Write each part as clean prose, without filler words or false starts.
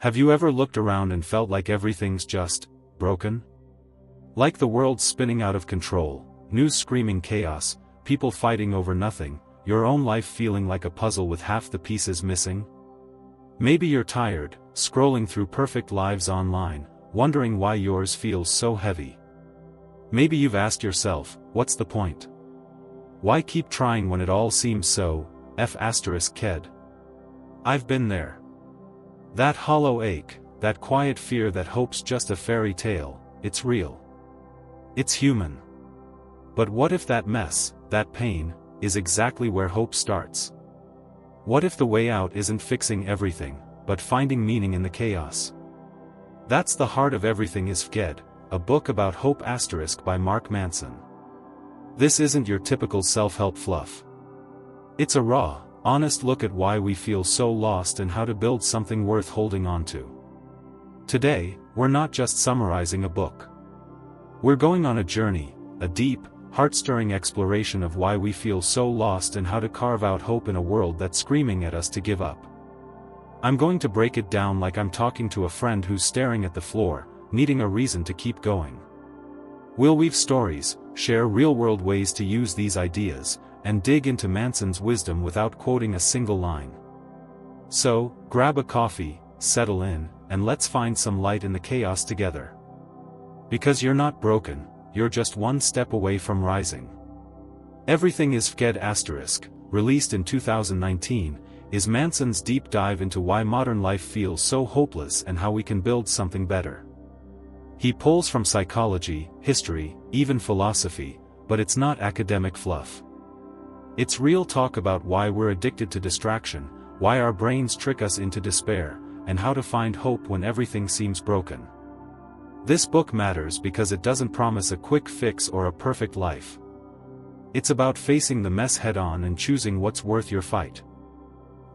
Have you ever looked around and felt like everything's just broken? Like the world's spinning out of control, news screaming chaos, people fighting over nothing, your own life feeling like a puzzle with half the pieces missing? Maybe you're tired, scrolling through perfect lives online, wondering why yours feels so heavy. Maybe you've asked yourself, what's the point? Why keep trying when it all seems so cked? I've been there. That hollow ache, that quiet fear that hope's just a fairy tale, it's real. It's human. But what if that mess, that pain, is exactly where hope starts? What if the way out isn't fixing everything, but finding meaning in the chaos? That's the heart of Everything is cked, a book about hope by Mark Manson. This isn't your typical self-help fluff. It's a raw, honest look at why we feel so lost and how to build something worth holding on to. Today, we're not just summarizing a book. We're going on a journey, a deep, heart-stirring exploration of why we feel so lost and how to carve out hope in a world that's screaming at us to give up. I'm going to break it down like I'm talking to a friend who's staring at the floor, needing a reason to keep going. We'll weave stories, share real-world ways to use these ideas, and dig into Manson's wisdom without quoting a single line. So, grab a coffee, settle in, and let's find some light in the chaos together. Because you're not broken, you're just one step away from rising. Everything is cked*, released in 2019, is Manson's deep dive into why modern life feels so hopeless and how we can build something better. He pulls from psychology, history, even philosophy, but it's not academic fluff. It's real talk about why we're addicted to distraction, why our brains trick us into despair, and how to find hope when everything seems broken. This book matters because it doesn't promise a quick fix or a perfect life. It's about facing the mess head-on and choosing what's worth your fight.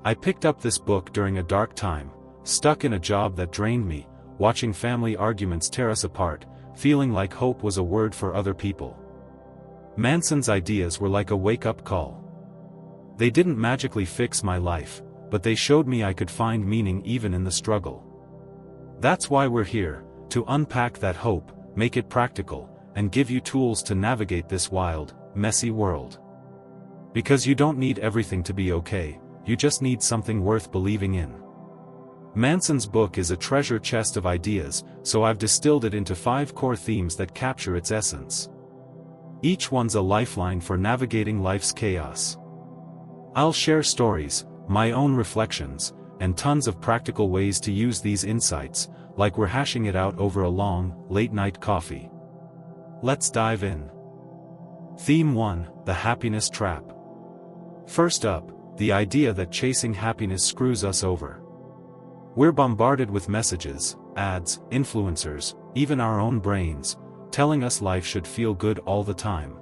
I picked up this book during a dark time, stuck in a job that drained me, watching family arguments tear us apart, feeling like hope was a word for other people. Manson's ideas were like a wake-up call. They didn't magically fix my life, but they showed me I could find meaning even in the struggle. That's why we're here, to unpack that hope, make it practical, and give you tools to navigate this wild, messy world. Because you don't need everything to be okay, you just need something worth believing in. Manson's book is a treasure chest of ideas, so I've distilled it into 5 core themes that capture its essence. Each one's a lifeline for navigating life's chaos. I'll share stories, my own reflections, and tons of practical ways to use these insights, like we're hashing it out over a long, late-night coffee. Let's dive in. Theme 1: The Happiness Trap. First up, the idea that chasing happiness screws us over. We're bombarded with messages, ads, influencers, even our own brains, telling us life should feel good all the time.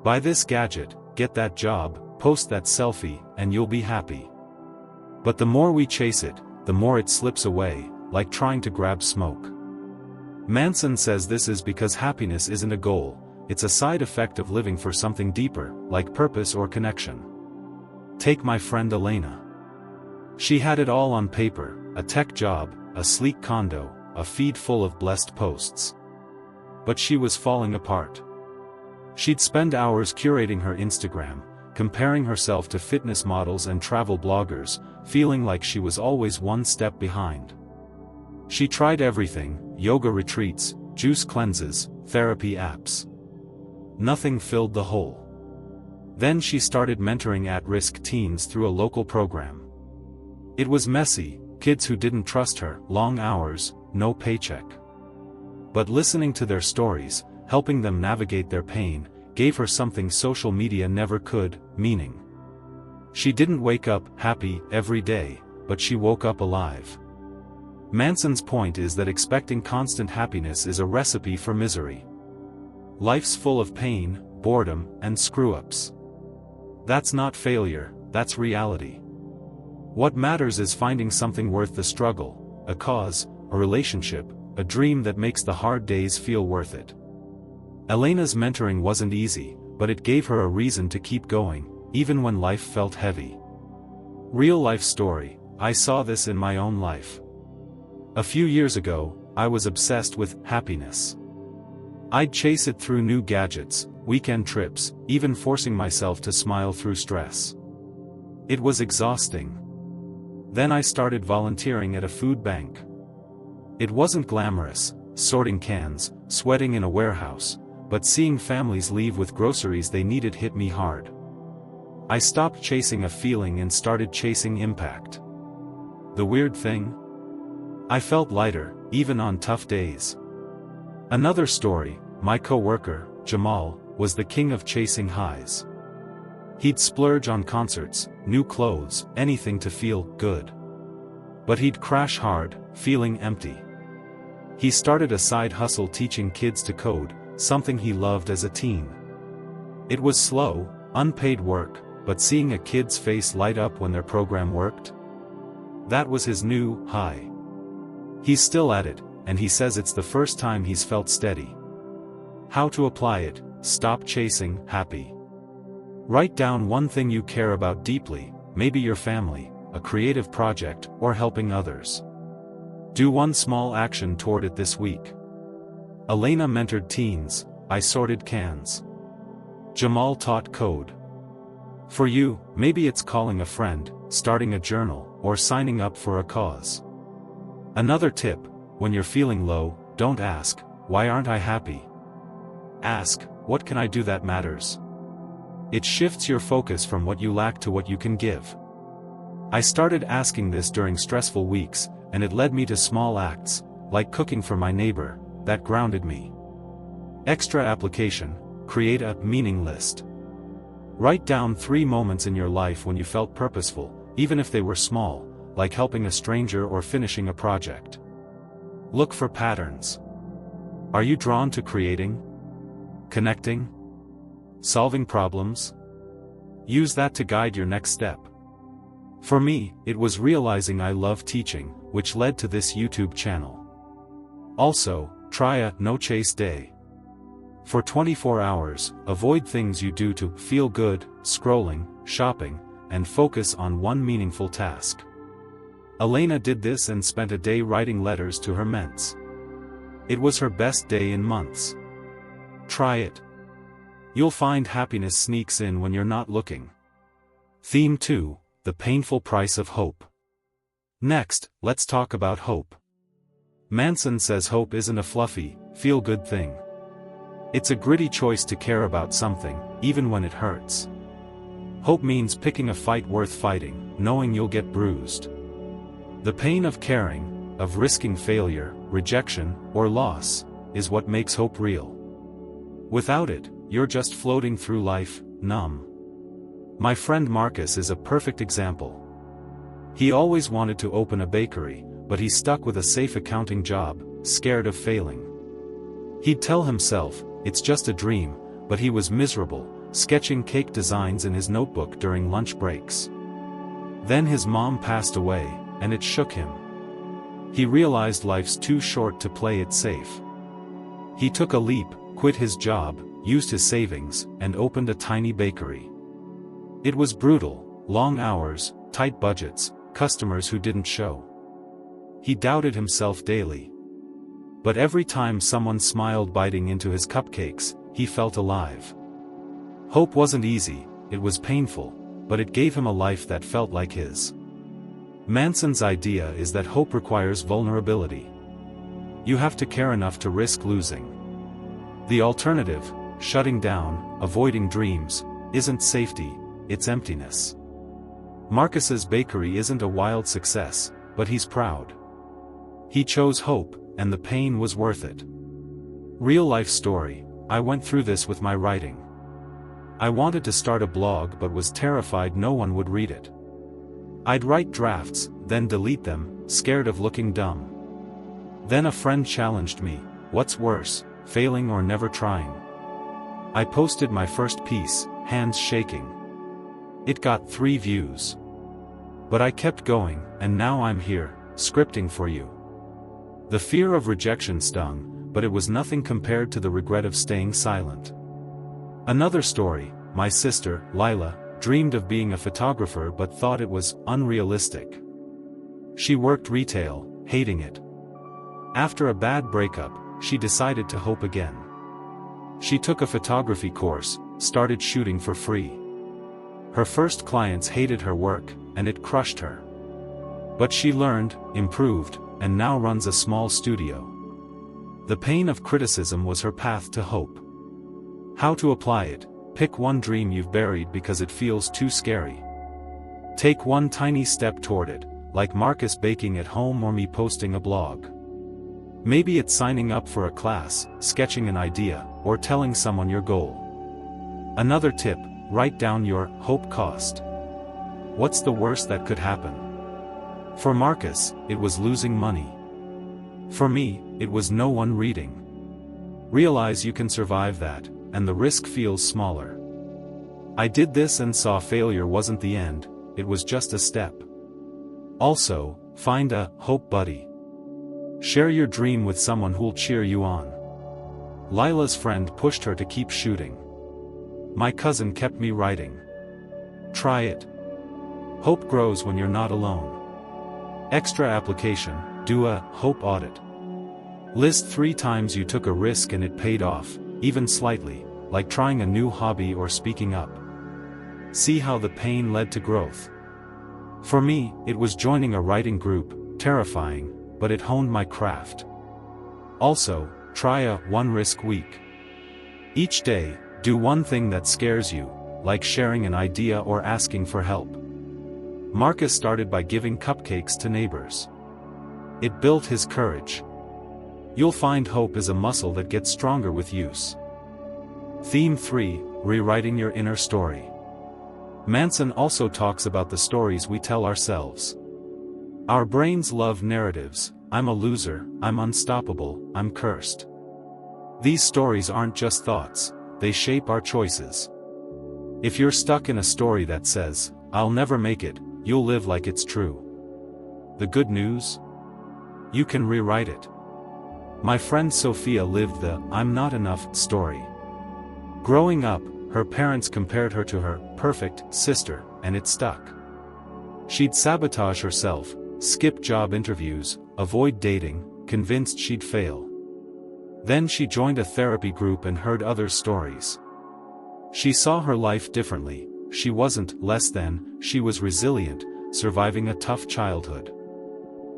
Buy this gadget, get that job, post that selfie, and you'll be happy. But the more we chase it, the more it slips away, like trying to grab smoke. Manson says this is because happiness isn't a goal, it's a side effect of living for something deeper, like purpose or connection. Take my friend Elena. She had it all on paper, a tech job, a sleek condo, a feed full of blessed posts. But she was falling apart. She'd spend hours curating her Instagram, comparing herself to fitness models and travel bloggers, feeling like she was always one step behind. She tried everything: yoga retreats, juice cleanses, therapy apps. Nothing filled the hole. Then she started mentoring at-risk teens through a local program. It was messy, kids who didn't trust her, long hours, no paycheck. But listening to their stories, helping them navigate their pain, gave her something social media never could: meaning. She didn't wake up happy every day, but she woke up alive. Manson's point is that expecting constant happiness is a recipe for misery. Life's full of pain, boredom, and screw-ups. That's not failure, that's reality. What matters is finding something worth the struggle, a cause, a relationship, a dream that makes the hard days feel worth it. Elena's mentoring wasn't easy, but it gave her a reason to keep going, even when life felt heavy. Real life story: I saw this in my own life. A few years ago, I was obsessed with happiness. I'd chase it through new gadgets, weekend trips, even forcing myself to smile through stress. It was exhausting. Then I started volunteering at a food bank. It wasn't glamorous, sorting cans, sweating in a warehouse, but seeing families leave with groceries they needed hit me hard. I stopped chasing a feeling and started chasing impact. The weird thing? I felt lighter, even on tough days. Another story, my co-worker, Jamal, was the king of chasing highs. He'd splurge on concerts, new clothes, anything to feel good. But he'd crash hard, feeling empty. He started a side hustle teaching kids to code, something he loved as a teen. It was slow, unpaid work, but seeing a kid's face light up when their program worked? That was his new high. He's still at it, and he says it's the first time he's felt steady. How to apply it: stop chasing happy. Write down one thing you care about deeply, maybe your family, a creative project, or helping others. Do one small action toward it this week. Elena mentored teens, I sorted cans. Jamal taught code. For you, maybe it's calling a friend, starting a journal, or signing up for a cause. Another tip: when you're feeling low, don't ask, "Why aren't I happy?" Ask, "What can I do that matters?" It shifts your focus from what you lack to what you can give. I started asking this during stressful weeks, and it led me to small acts, like cooking for my neighbor, that grounded me. Extra application: create a meaning list. Write down 3 moments in your life when you felt purposeful, even if they were small, like helping a stranger or finishing a project. Look for patterns. Are you drawn to creating? Connecting? Solving problems? Use that to guide your next step. For me, it was realizing I love teaching, which led to this YouTube channel. Also, try a no-chase day. For 24 hours, avoid things you do to feel good, scrolling, shopping, and focus on one meaningful task. Elena did this and spent a day writing letters to her ments. It was her best day in months. Try it. You'll find happiness sneaks in when you're not looking. Theme 2: the painful price of hope. Next, let's talk about hope. Manson says hope isn't a fluffy, feel-good thing. It's a gritty choice to care about something, even when it hurts. Hope means picking a fight worth fighting, knowing you'll get bruised. The pain of caring, of risking failure, rejection, or loss, is what makes hope real. Without it, you're just floating through life, numb. My friend Marcus is a perfect example. He always wanted to open a bakery, but he's stuck with a safe accounting job, scared of failing. He'd tell himself, "It's just a dream," but he was miserable, sketching cake designs in his notebook during lunch breaks. Then his mom passed away, and it shook him. He realized life's too short to play it safe. He took a leap, quit his job, used his savings, and opened a tiny bakery. It was brutal: long hours, tight budgets, customers who didn't show. He doubted himself daily. But every time someone smiled biting into his cupcakes, he felt alive. Hope wasn't easy, it was painful, but it gave him a life that felt like his. Manson's idea is that hope requires vulnerability. You have to care enough to risk losing. The alternative, shutting down, avoiding dreams, isn't safety, it's emptiness. Marcus's bakery isn't a wild success, but he's proud. He chose hope, and the pain was worth it. Real-life story: I went through this with my writing. I wanted to start a blog but was terrified no one would read it. I'd write drafts, then delete them, scared of looking dumb. Then a friend challenged me: "What's worse, failing or never trying?" I posted my first piece, hands shaking. It got 3 views. But I kept going, and now I'm here, scripting for you. The fear of rejection stung, but it was nothing compared to the regret of staying silent. Another story: my sister, Lila, dreamed of being a photographer but thought it was unrealistic. She worked retail, hating it. After a bad breakup, she decided to hope again. She took a photography course, started shooting for free. Her first clients hated her work, and it crushed her. But she learned, improved, and now runs a small studio. The pain of criticism was her path to hope. How to apply it? Pick one dream you've buried because it feels too scary. Take one tiny step toward it, like Marcus baking at home or me posting a blog. Maybe it's signing up for a class, sketching an idea, or telling someone your goal. Another tip, write down your hope cost. What's the worst that could happen? For Marcus, it was losing money. For me, it was no one reading. Realize you can survive that, and the risk feels smaller. I did this and saw failure wasn't the end, it was just a step. Also, find a hope buddy. Share your dream with someone who'll cheer you on. Lila's friend pushed her to keep shooting. My cousin kept me writing. Try it. Hope grows when you're not alone. Extra application, do a hope audit. List 3 times you took a risk and it paid off, even slightly, like trying a new hobby or speaking up. See how the pain led to growth. For me, it was joining a writing group, terrifying, but it honed my craft. Also, try a 1-risk week. Each day, do one thing that scares you, like sharing an idea or asking for help. Marcus started by giving cupcakes to neighbors. It built his courage. You'll find hope is a muscle that gets stronger with use. Theme 3, rewriting your inner story. Manson also talks about the stories we tell ourselves. Our brains love narratives. I'm a loser, I'm unstoppable, I'm cursed. These stories aren't just thoughts, they shape our choices. If you're stuck in a story that says, I'll never make it, you'll live like it's true. The good news? You can rewrite it. My friend Sophia lived the I'm not enough story. Growing up, her parents compared her to her perfect sister, and it stuck. She'd sabotage herself, skip job interviews, avoid dating, convinced she'd fail. Then she joined a therapy group and heard others' stories. She saw her life differently. She wasn't less than, she was resilient, surviving a tough childhood.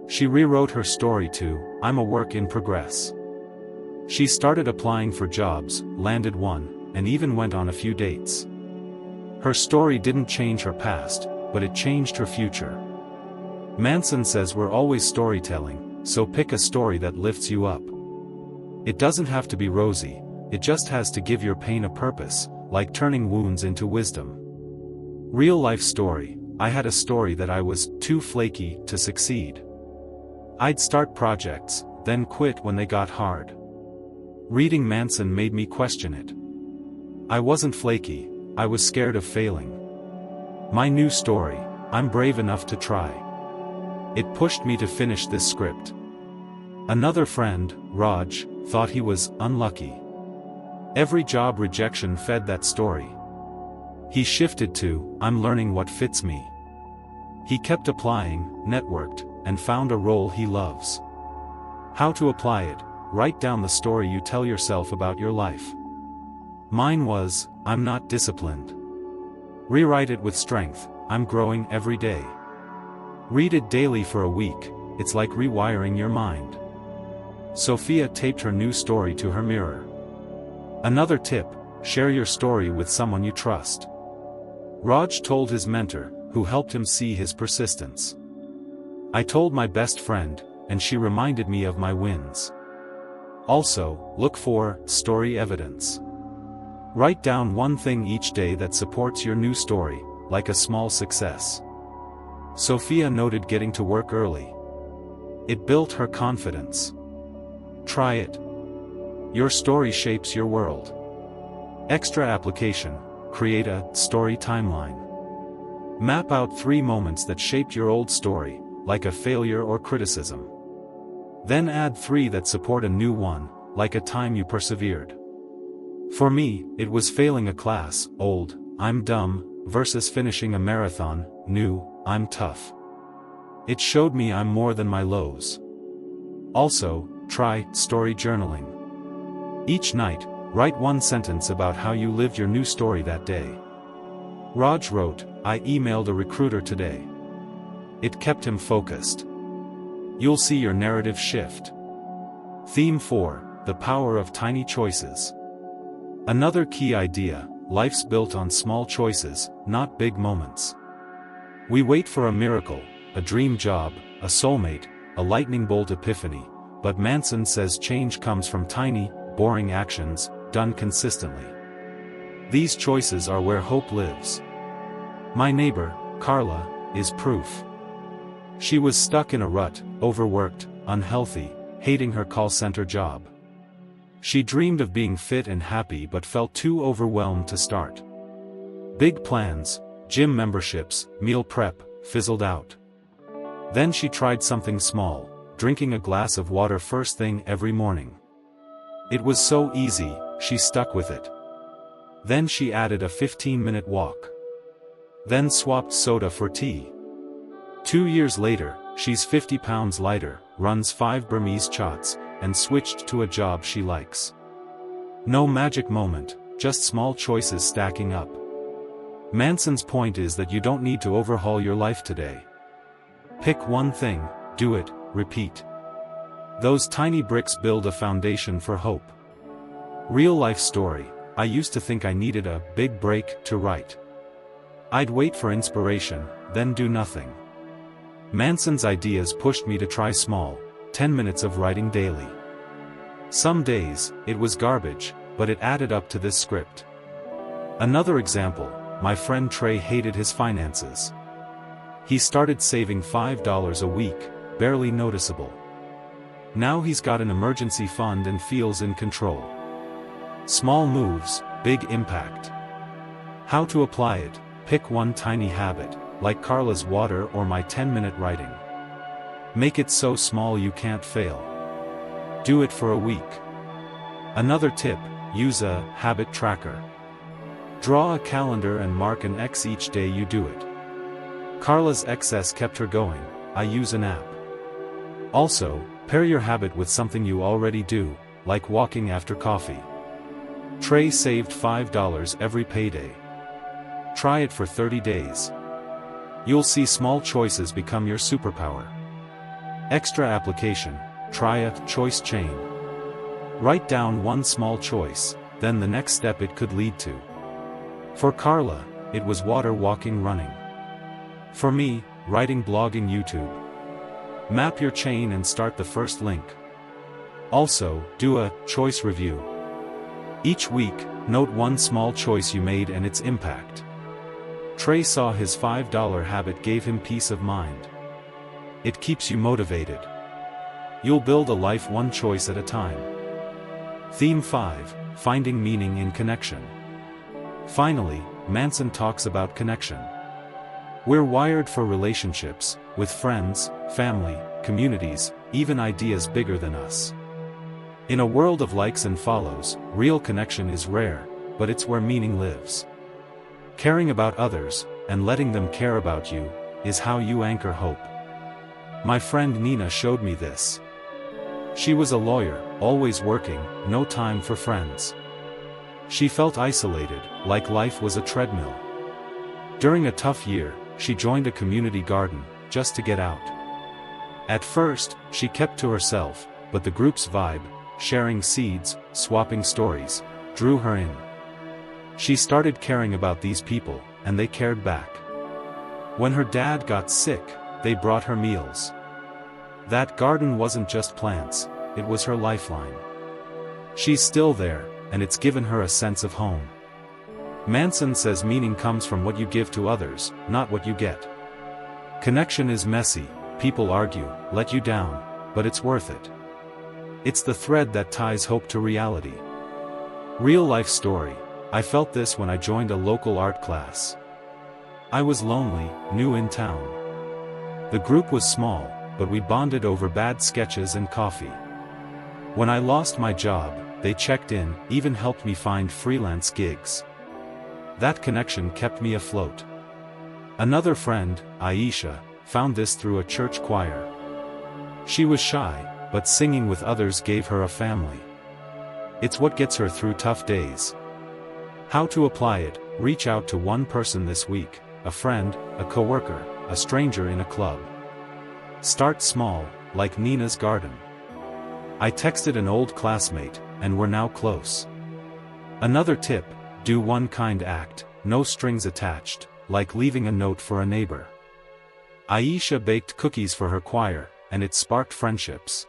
She rewrote her story to, I'm a work in progress. She started applying for jobs, landed one, and even went on a few dates. Her story didn't change her past, but it changed her future. Manson says we're always storytelling, so pick a story that lifts you up. It doesn't have to be rosy, it just has to give your pain a purpose, like turning wounds into wisdom. Real life story, I had a story that I was too flaky to succeed. I'd start projects, then quit when they got hard. Reading Manson made me question it. I wasn't flaky, I was scared of failing. My new story, I'm brave enough to try. It pushed me to finish this script. Another friend, Raj, thought he was unlucky. Every job rejection fed that story. He shifted to, I'm learning what fits me. He kept applying, networked, and found a role he loves. How to apply it? Write down the story you tell yourself about your life. Mine was, I'm not disciplined. Rewrite it with strength, I'm growing every day. Read it daily for a week, it's like rewiring your mind. Sophia taped her new story to her mirror. Another tip, share your story with someone you trust. Raj told his mentor, who helped him see his persistence. I told my best friend, and she reminded me of my wins. Also, look for story evidence. Write down one thing each day that supports your new story, like a small success. Sophia noted getting to work early. It built her confidence. Try it. Your story shapes your world. Extra application, create a story timeline. Map out 3 moments that shaped your old story, like a failure or criticism. Then add 3 that support a new one, like a time you persevered. For me, it was failing a class, old, I'm dumb, versus finishing a marathon, new, I'm tough. It showed me I'm more than my lows. Also, Try story journaling. Each night, write one sentence about how you lived your new story that day. Raj wrote, "I emailed a recruiter today." It kept him focused. You'll see your narrative shift. Theme 4, the power of tiny choices. Another key idea, life's built on small choices, not big moments. We wait for a miracle, a dream job, a soulmate, a lightning bolt epiphany, but Manson says change comes from tiny, boring actions, done consistently. These choices are where hope lives. My neighbor, Carla, is proof. She was stuck in a rut, overworked, unhealthy, hating her call center job. She dreamed of being fit and happy but felt too overwhelmed to start. Big plans, gym memberships, meal prep, fizzled out. Then she tried something small, drinking a glass of water first thing every morning. It was so easy, she stuck with it. Then she added a 15-minute walk. Then swapped soda for tea. 2 years later, she's 50 pounds lighter, runs 5 Burmese chats, and switched to a job she likes. No magic moment, just small choices stacking up. Manson's point is that you don't need to overhaul your life today. Pick one thing, do it, repeat. Those tiny bricks build a foundation for hope. Real life story, I used to think I needed a big break to write. I'd wait for inspiration, then do nothing. Manson's ideas pushed me to try small, 10 minutes of writing daily. Some days, it was garbage, but it added up to this script. Another example, my friend Trey hated his finances. He started saving $5 a week, barely noticeable. Now he's got an emergency fund and feels in control. Small moves, big impact. How to apply it? Pick one tiny habit, like Carla's water or my 10-minute writing. Make it so small you can't fail. Do it for a week. Another tip, use a habit tracker. Draw a calendar and mark an X each day you do it. Carla's excess kept her going, I use an app. Also, pair your habit with something you already do, like walking after coffee. Trey saved $5 every payday. Try it for 30 days. You'll see small choices become your superpower. Extra application, try a choice chain. Write down one small choice, then the next step it could lead to. For Carla, it was water, walking, running. For me, writing, blogging, YouTube. Map your chain and start the first link. Also, do a choice review. Each week, note one small choice you made and its impact. Trey saw his $5 habit gave him peace of mind. It keeps you motivated. You'll build a life one choice at a time. Theme 5, finding meaning in connection. Finally, Manson talks about connection. We're wired for relationships, with friends, family, communities, even ideas bigger than us. In a world of likes and follows, real connection is rare, but it's where meaning lives. Caring about others, and letting them care about you, is how you anchor hope. My friend Nina showed me this. She was a lawyer, always working, no time for friends. She felt isolated, like life was a treadmill. During a tough year, she joined a community garden, just to get out. At first, she kept to herself, but the group's vibe, sharing seeds, swapping stories, drew her in. She started caring about these people, and they cared back. When her dad got sick, they brought her meals. That garden wasn't just plants, it was her lifeline. She's still there, and it's given her a sense of home. Manson says meaning comes from what you give to others, not what you get. Connection is messy, people argue, let you down, but it's worth it. It's the thread that ties hope to reality. Real life story. I felt this when I joined a local art class. I was lonely, new in town. The group was small, but we bonded over bad sketches and coffee. When I lost my job, they checked in, even helped me find freelance gigs. That connection kept me afloat. Another friend, Aisha, found this through a church choir. She was shy, but singing with others gave her a family. It's what gets her through tough days. How to apply it: reach out to one person this week, a friend, a coworker, a stranger in a club. Start small, like Nina's garden. I texted an old classmate, and we're now close. Another tip: do one kind act, no strings attached, like leaving a note for a neighbor. Aisha baked cookies for her choir, and it sparked friendships.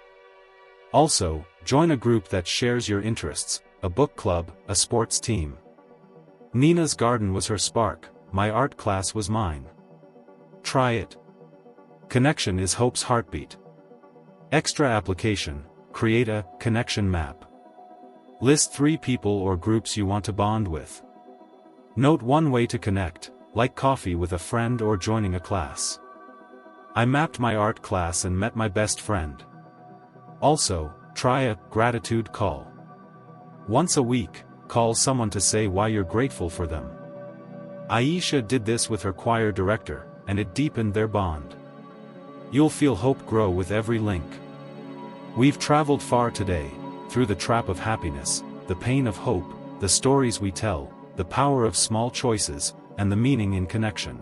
Also, join a group that shares your interests, a book club, a sports team. Nina's garden was her spark, my art class was mine. Try it. Connection is hope's heartbeat. Extra application: create a connection map. List 3 people or groups you want to bond with. Note one way to connect, like coffee with a friend or joining a class. I mapped my art class and met my best friend. Also, try a gratitude call. Once a week, call someone to say why you're grateful for them. Aisha did this with her choir director, and it deepened their bond. You'll feel hope grow with every link. We've traveled far today, through the trap of happiness, the pain of hope, the stories we tell, the power of small choices, and the meaning in connection.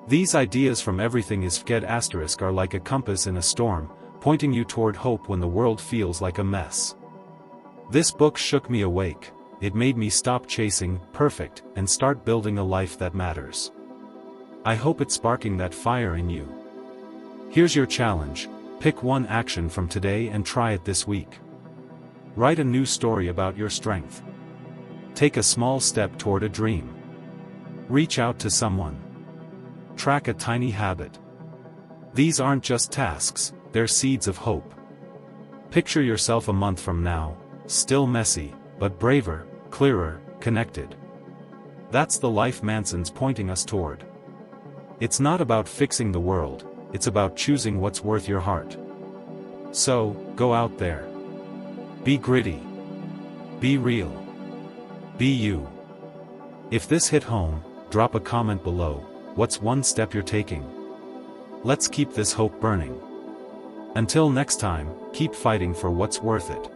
These ideas from Everything is cked are like a compass in a storm, pointing you toward hope when the world feels like a mess. This book shook me awake. It made me stop chasing perfect and start building a life that matters. I hope it's sparking that fire in you. Here's your challenge: pick one action from today and try it this week. Write a new story about your strength. Take a small step toward a dream. Reach out to someone. Track a tiny habit. These aren't just tasks, they're seeds of hope. Picture yourself a month from now, still messy, but braver, clearer, connected. That's the life Manson's pointing us toward. It's not about fixing the world, it's about choosing what's worth your heart. So, go out there. Be gritty. Be real. Be you. If this hit home, drop a comment below. What's one step you're taking? Let's keep this hope burning. Until next time, keep fighting for what's worth it.